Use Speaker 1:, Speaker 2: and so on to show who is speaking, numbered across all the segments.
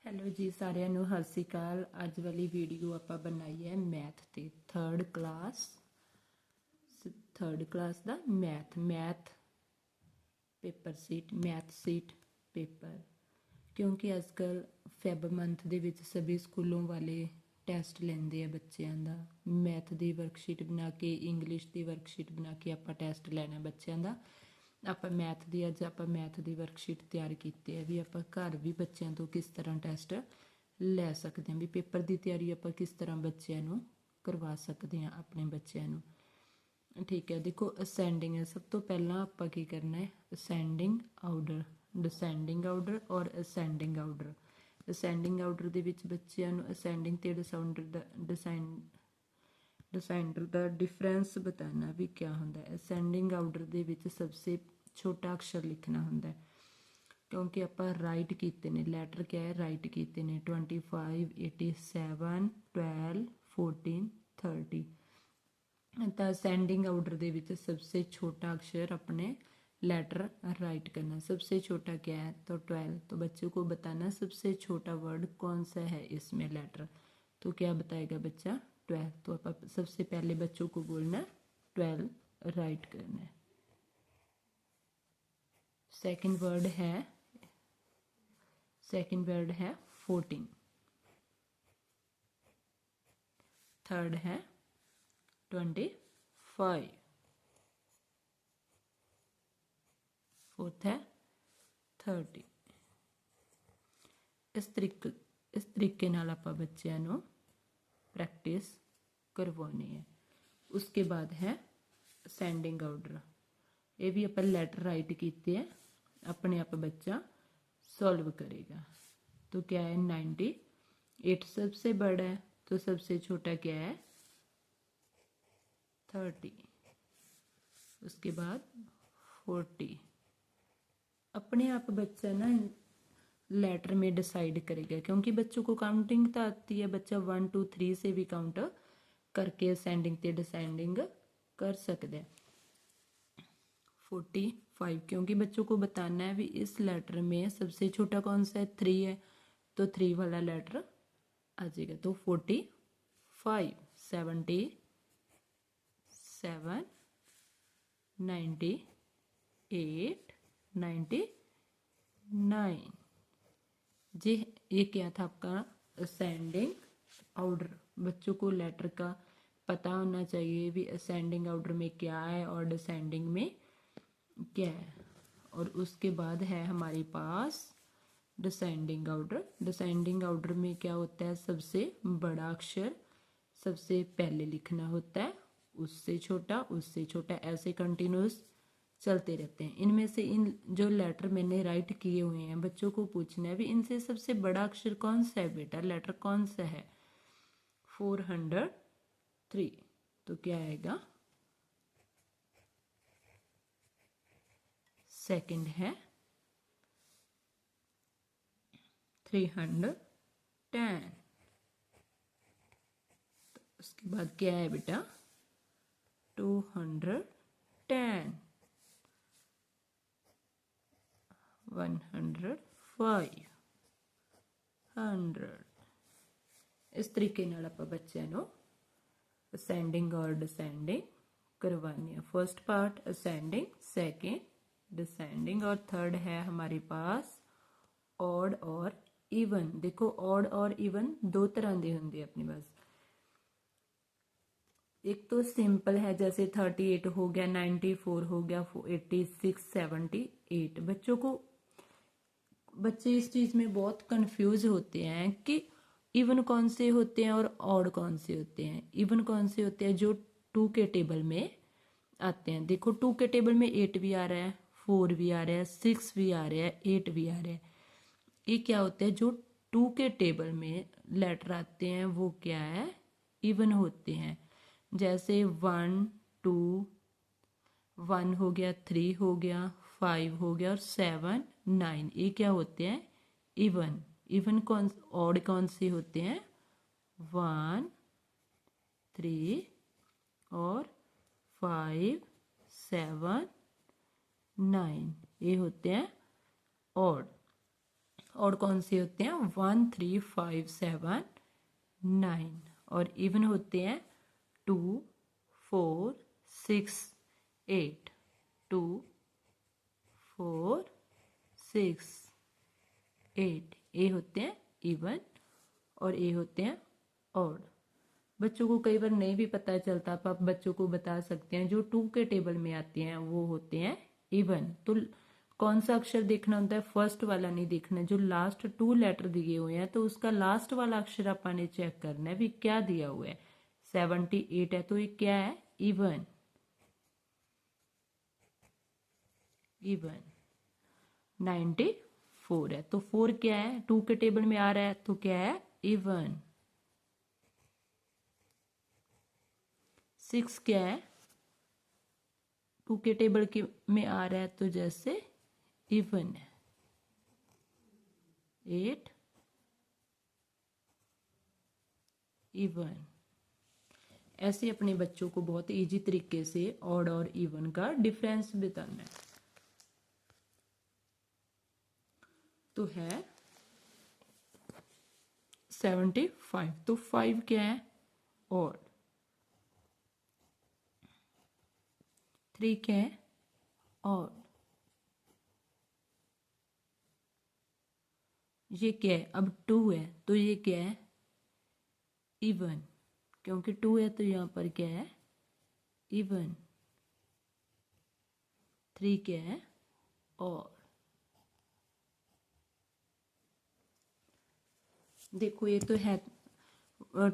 Speaker 1: Hello ਜੀ ਸਾਰਿਆਂ ਨੂੰ ਸਤਿ ਸ਼੍ਰੀ ਅਕਾਲ। ਅੱਜ ਵਾਲੀ ਵੀਡੀਓ ਆਪਾਂ ਬਣਾਈ ਹੈ ਮੈਥ ਤੇ ਥਰਡ ਕਲਾਸ ਦਾ math paper sheet math sheet paper. ਕਿਉਂਕਿ ਅੱਜ ਕੱਲ ਫੈਬ ਮੰਥ ਦੇ ਵਿੱਚ ਸਭੀ ਸਕੂਲੋਂ ਵਾਲੇ ਟੈਸਟ ਲੈਂਦੇ ਆ ਬੱਚਿਆਂ ਦਾ। ਮੈਥ ਦੀ ਵਰਕਸ਼ੀਟ ਬਣਾ ਕੇ ਇੰਗਲਿਸ਼ ਦੀ ਵਰਕਸ਼ੀਟ ਬਣਾ ਕੇ ਆਪਾਂ ਟੈਸਟ ਲੈਣਾ ਬੱਚਿਆਂ ਦਾ। ਆਪਾਂ ਮੈਥ ਦੀ ਵਰਕਸ਼ੀਟ ਤਿਆਰ ਕੀਤੀ ਹੈ ਵੀ ਆਪਾਂ ਘਰ ਵੀ ਬੱਚਿਆਂ ਤੋਂ ਕਿਸ ਤਰ੍ਹਾਂ ਟੈਸਟ ਲੈ ਸਕਦੇ ਹਾਂ, ਵੀ ਪੇਪਰ ਦੀ ਤਿਆਰੀ ਆਪਾਂ ਕਿਸ ਤਰ੍ਹਾਂ ਬੱਚਿਆਂ ਨੂੰ ਕਰਵਾ ਸਕਦੇ ਹਾਂ ਆਪਣੇ ਬੱਚਿਆਂ ਨੂੰ। ਠੀਕ ਹੈ, ਦੇਖੋ ਅਸੈਂਡਿੰਗ ਹੈ। ਸਭ ਤੋਂ ਪਹਿਲਾਂ ਆਪਾਂ ਕੀ ਕਰਨਾ ਹੈ, ਅਸੈਂਡਿੰਗ ਆਰਡਰ, ਡਿਸੈਂਡਿੰਗ ਆਰਡਰ ਔਰ ਅਸੈਂਡਿੰਗ ਆਰਡਰ। ਅਸੈਂਡਿੰਗ ਆਰਡਰ ਦੇ ਵਿੱਚ ਬੱਚਿਆਂ ਨੂੰ ਅਸੈਂਡਿੰਗ ਤੇ डिसेंडर ਦਾ डिफरेंस बताना भी क्या होंगे। असेंडिंग आर्डर ਦੇ ਵਿੱਚ सबसे छोटा अक्षर लिखना होंगे, क्योंकि आप राइट किए ने लैटर क्या है राइट किए ने 25, 87, 12, 14, 30। तो असेंडिंग आर्डर ਦੇ ਵਿੱਚ सबसे छोटा अक्षर अपने लेटर राइट करना। सबसे छोटा क्या है तो 12। तो बच्चों को बताना सबसे छोटा वर्ड कौन सा है इसमें लेटर। तो क्या बताएगा बच्चा 12। तो आप सबसे पहले बच्चों को बोलना 12 राइट करना है। सेकंड वर्ड है 14। थर्ड है 25। फोर्थ है 30। इस तरीके नाल आपां बच्चों नूं प्रैक्टिस करवानी है। उसके बाद है असेंडिंग आर्डर। ये भी आप लैटर राइट किए हैं, अपने आप बच्चा सॉल्व करेगा। तो क्या है 98 सबसे बड़ा है, तो सबसे छोटा क्या है 30। उसके बाद 40। अपने आप बच्चा ना लेटर में डिसाइड करेगा, क्योंकि बच्चों को काउंटिंग तो आती है। बच्चा 1 2 3 से भी काउंट करके असेंडिंग ते डिसेंडिंग कर सकते हैं। 45, क्योंकि बच्चों को बताना है भी इस लेटर में सबसे छोटा कौन सा है 3 है, तो 3 वाला लेटर आ जाएगा। तो 45, 77, 98, 99। जी ये क्या था आपका असेंडिंग आर्डर। बच्चों को लेटर का पता होना चाहिए भी असेंडिंग आर्डर में क्या है और डिसेंडिंग में क्या है। और उसके बाद है हमारे पास डिसेंडिंग आर्डर। डिसेंडिंग आर्डर में क्या होता है, सबसे बड़ा अक्षर सबसे पहले लिखना होता है, उससे छोटा, ऐसे कंटिन्यूस चलते रहते हैं। इनमें से इन जो लेटर मैंने राइट किए हुए हैं बच्चों को पूछना है भी इनसे सबसे बड़ा अक्षर कौन सा है बेटा, लेटर कौन सा है। 403। तो क्या आएगा, सेकंड है 310। तो उसके बाद क्या है बेटा 210, 105, 100। इस तरीके नाल आपां बच्चों नूं असेंडिंग और डिसेंडिंग करवानी है। First part ascending, second descending और थर्ड है हमारे पास ऑड और इवन। देखो ऑड और इवन दो तरह के होंगे अपने पास। एक तो सिंपल है जैसे 38 हो गया, 94 हो गया, 86, 78। बच्चे इस चीज में बहुत कंफ्यूज होते हैं कि इवन कौन से होते हैं और ऑड कौन से होते हैं। इवन कौन से होते हैं जो 2 के टेबल में आते हैं। देखो 2 के टेबल में 8 भी आ रहा है, 4 भी आ रहा है, 6 भी आ रहा है, 8 भी आ रहा है। ये क्या होता है, जो 2 के टेबल में लेटर आते हैं वो क्या है इवन होते हैं। जैसे 1 2 1 हो गया, 3 हो गया, 5 हो गया और 7 9। ये क्या होते हैं इवन। इवन कौन ऑड कौन से होते हैं 1 3 और 5 7 9। ये होते हैं ऑड। और कौन से होते हैं 1 3 5 7 9 और इवन होते हैं 2 4 6 8 2 4 6 8 ये होते हैं इवन और ये होते हैं ऑड। बच्चों को कई बार नहीं भी पता चलता, आप बच्चों को बता सकते हैं जो 2 के टेबल में आते हैं वो होते हैं इवन। तो कौन सा अक्षर देखना होता है, फर्स्ट वाला नहीं देखना, जो लास्ट 2 लेटर दिए हुए हैं तो उसका लास्ट वाला अक्षर आपने चेक करना है भी क्या दिया हुआ है। 78 है तो ये क्या है, इवन। इवन 94 है तो 4 क्या है, 2 के टेबल में आ रहा है तो क्या है, इवन। 6 क्या है, 2 के टेबल के में आ रहा है तो जैसे इवन है। 8 इवन। ऐसे अपने बच्चों को बहुत इजी तरीके से ऑड और इवन का डिफरेंस बताना है। तो है 75 तो 5 क्या है, ऑड। 3 क्या है, ऑड। ये क्या है, अब 2 है तो ये क्या है, इवन, क्योंकि 2 है तो यहाँ पर क्या है, इवन। 3 क्या है, और। देखो ये तो है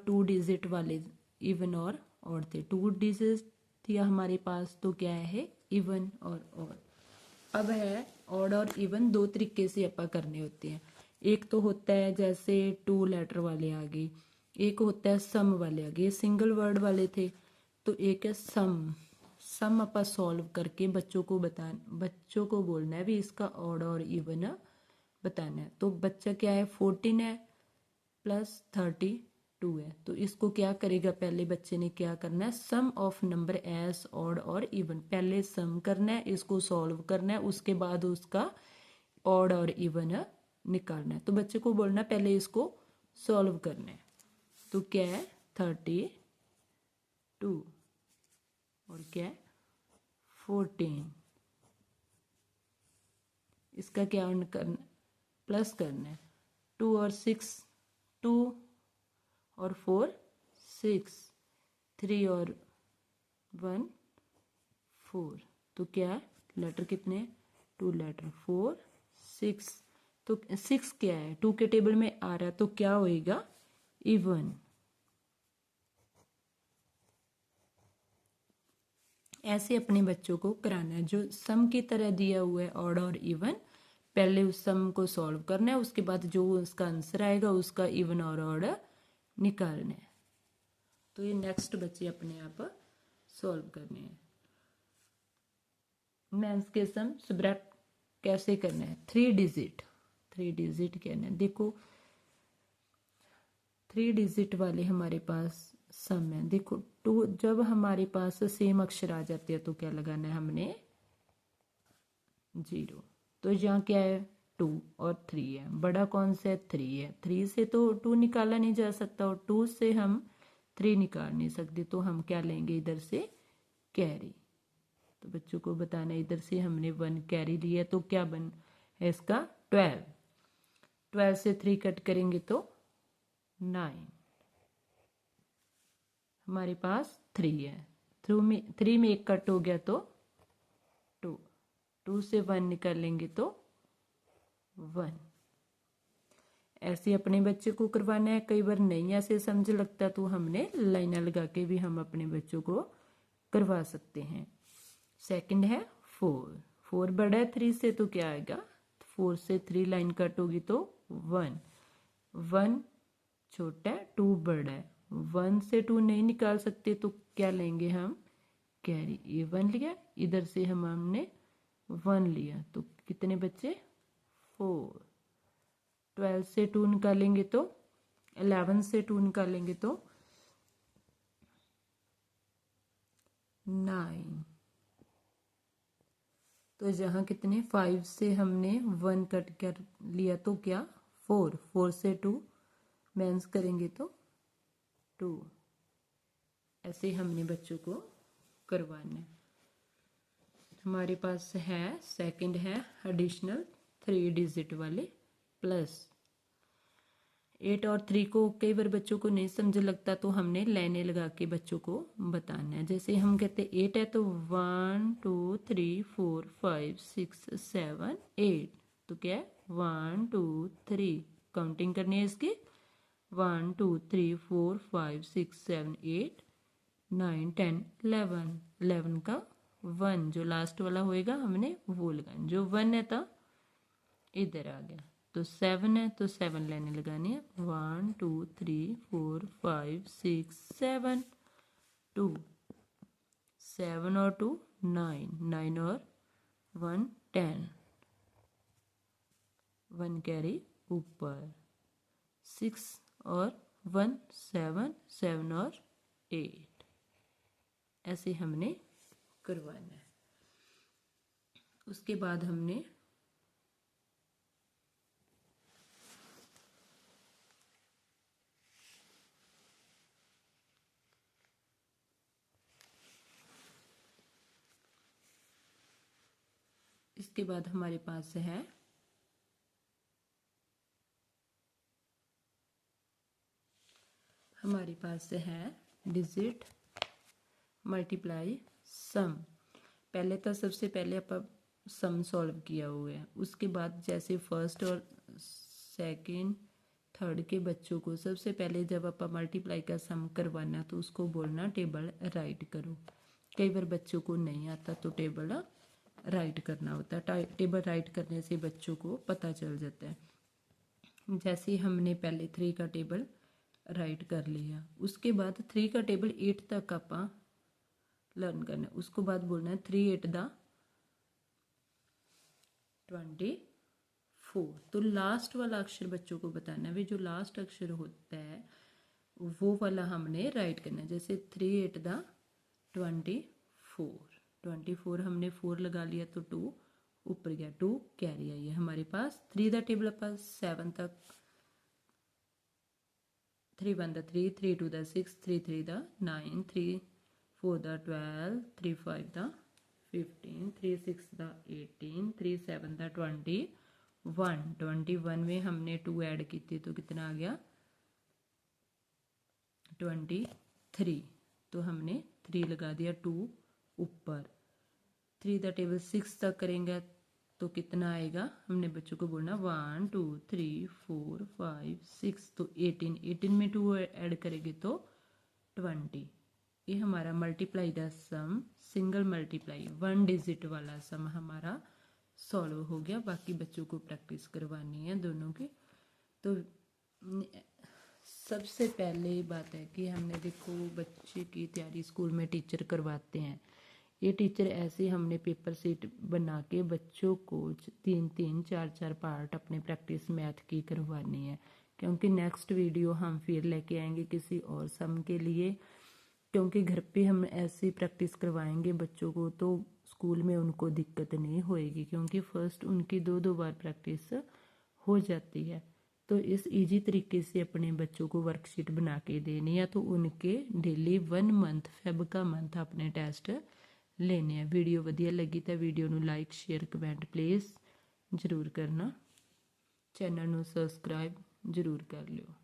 Speaker 1: 2 डिजिट वाले इवन और ऑड थे, 2 डिजिट थी हमारे पास तो क्या है, इवन और ऑड। अब है ऑड और इवन दो तरीके से अपन करने होते हैं। एक तो होता है जैसे 2 लेटर वाले आ गए, एक होता है सम वाले आ गए, ये सिंगल वर्ड वाले थे। तो एक है सम, सम अपन सॉल्व करके बच्चों को बोलना है भी इसका ऑड और इवन बताना है। तो बच्चा क्या है, 14 है प्लस 32 है तो इसको क्या करेगा, पहले बच्चे ने क्या करना है, सम ऑफ नंबर एस ऑड और इवन, पहले सम करना है, इसको सॉल्व करना है, उसके बाद उसका ऑड और इवन निकालना है। तो बच्चे को बोलना पहले इसको सॉल्व करना है। तो क्या है 32 और क्या है 14, इसका क्या करना, प्लस करना है। 2 और 6 2 और 4 6, 3 और 1 4, तो क्या है लेटर कितने, 2 लेटर 4 6। तो 6 क्या है, 2 के टेबल में आ रहा है तो क्या होएगा, इवन। ऐसे अपने बच्चों को कराना है, जो सम की तरह दिया हुआ है ऑड और इवन, पहले उस सम को सॉल्व करना है, उसके बाद जो उसका आंसर आएगा उसका इवन और ऑड निकालना है। तो ये नेक्स्ट बच्चे अपने आप सॉल्व करने हैं। मेंस के सम सब्ट्रैक्ट कैसे करना है, 3 डिजिट कहना है। देखो 3 डिजिट वाले हमारे पास सम है। देखो 2, जब हमारे पास सेम अक्षर आ जाते हैं तो क्या लगाना है हमने, 0। तो यहाँ क्या है 2 और 3 है, बड़ा कौन सा है, 3 है। 3 से तो 2 निकाला नहीं जा सकता और 2 से हम 3 निकाल नहीं सकते, तो हम क्या लेंगे इधर से कैरी। तो बच्चों को बताना, इधर से हमने 1 कैरी लिया तो क्या बन है इसका 12। 12 से 3 कट करेंगे तो 9, हमारे पास 3 है। 3 में 1 कट हो गया तो 2, 2 से 1 निकालेंगे तो 1। ऐसे अपने बच्चे को करवाना है। कई बार नहीं ऐसे समझ लगता तो हमने लाइना लगा के भी हम अपने बच्चों को करवा सकते हैं। सेकंड है 4, 4 बड़ा है 3 से तो क्या आएगा, 4 से 3 लाइन कट होगी तो 1, 1 छोटा है 2 बड़ा है, 1 से 2 नहीं निकाल सकते तो क्या लेंगे हम, कैरी। ये 1 लिया, इधर से हमने 1 लिया तो कितने बच्चे 4। 12 से 2 निकालेंगे तो 11 से 2 निकालेंगे तो 9। तो जहाँ कितने 5 से हमने 1 कट कर लिया तो क्या 4, 4 से 2 माइनस करेंगे तो 2। ऐसे हमने बच्चों को करवाना है। हमारे पास है सेकंड है एडिशनल 3 डिजिट वाले प्लस। 8 और 3 को कई बार बच्चों को नहीं समझ लगता तो हमने लाइनें लगा के बच्चों को बताना है। जैसे हम कहते 8 है तो 1 2 3 4 5 6 7 8, तो क्या है 1 2 3 काउंटिंग करनी है इसकी 1 2 3 4 5 6 7 8 9 10 11। 11 का 1 जो लास्ट वाला होएगा हमने वो लगाना, जो 1 है तो इधर आ गया। तो 7 है तो 7 लाइनें लगानी है 1 2 3 4 5 6 7 2, 7 और 2 9, 9 और 1 10, 1 कैरी ऊपर 6 और 1 7, 7 और 8। ऐसे हमने करवाना है। उसके बाद हमने इसके बाद हमारे पास है डिजिट मल्टीप्लाई सम। पहले तो सबसे पहले आप सम सॉल्व किया हुआ है, उसके बाद जैसे फर्स्ट और सेकंड थर्ड के बच्चों को सबसे पहले जब आप मल्टीप्लाई का सम करवाना तो उसको बोलना टेबल राइट करो। कई बार बच्चों को नहीं आता तो टेबल राइट करना होता है। टेबल राइट करने से बच्चों को पता चल जाता है। जैसे हमने पहले 3 का टेबल राइट कर लिया, उसके बाद 3 का टेबल 8 तक आप लर्न करना है। उसको बाद बोलना है 3 8 दा 24। तो लास्ट वाला अक्षर बच्चों को बताना है, जो लास्ट अक्षर होता है वो वाला हमने राइट करना है। जैसे 3 8 दा 24, 24 हमने 4 लगा लिया तो 2 ऊपर गया, 2 कैरी आई है हमारे पास। 3 का टेबल आप 7 तक 3 1 दा 3, 3 2 दा 6, 3 3 दा 9, 3 4 दा 12, 3 5 दा 15, 3 6 दा 18, 3 7 दा 21। 21 में हमने 2 ऐड किए तो कितना आ गया 23। तो हमने 3 लगा दिया, 2 ऊपर। 3 का टेबल 6 तक करेंगे तो कितना आएगा, हमने बच्चों को बोलना 1 2 3 4 5 6, तो 18। 18 में 2 ऐड करेंगे तो 20। ये हमारा multiply the sum single multiply 1 digit वाला सम हमारा सॉल्व हो गया। बाकी बच्चों को प्रैक्टिस करवानी है दोनों की। तो सबसे पहले बात है कि हमने देखो बच्चे की तैयारी स्कूल में टीचर करवाते हैं। ये टीचर ऐसे हमने पेपर सीट बना के बच्चों को 3 3 4 4 पार्ट अपने प्रैक्टिस मैथ की करवानी है। क्योंकि नेक्स्ट वीडियो हम फिर लेके आएंगे किसी और सम के लिए, क्योंकि घर पे हम ऐसी प्रैक्टिस करवाएंगे बच्चों को तो स्कूल में उनको दिक्कत नहीं होएगी, क्योंकि फर्स्ट उनकी 2 बार प्रैक्टिस हो जाती है। तो इस इजी तरीके से अपने बच्चों को वर्कशीट बना के देनी है, तो उनके डेली 1 मंथ फेब का मंथ अपने टेस्ट लेने हैं। वीडियो वधिया लगी तो वीडियो ਨੂੰ लाइक शेयर कमेंट प्लीज़ जरूर करना। चैनल ਨੂੰ सब्सक्राइब जरूर कर लियो।